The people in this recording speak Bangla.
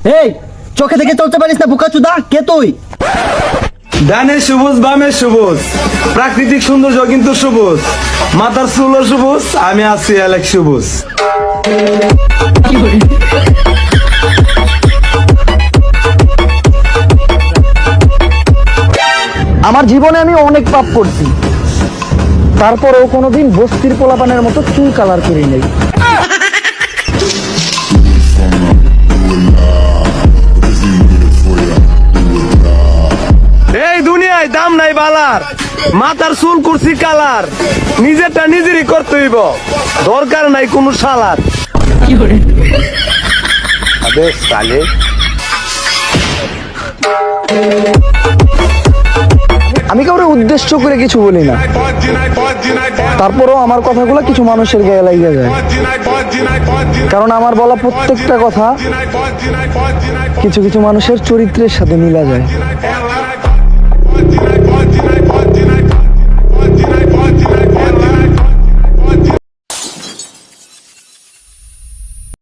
এই চোখে থেকে চলতে পারিস না বোকাচোদা, কে তুই? ডানে সবুজ বামে সবুজ, প্রাকৃতিক সৌন্দর্য কিন্তু সবুজ, মাথার চুলও সবুজ, আমি আছি অ্যালেক সবুজ। আমার জীবনে আমি অনেক পাপ করছি, তারপরেও কোনোদিন বস্তির পোলাপানের মতো চুল কালার করি নাই। এই দুনিয়ায় দাম নাই বালার, মাথার চুল করছি কালার, নিজেরটা নিজেরই করতে হইব, দরকার নাই কোনো শালার। আবে সালে, আমি কাউরে উদ্দেশ্য করে কিছু বলি না, তারপরেও আমার কথাগুলো কিছু মানুষের গায়ে লাগিয়ে যায়, কারণ আমার বলা প্রত্যেকটা কথা কিছু কিছু মানুষের চরিত্রের সাথে মিলা যায়।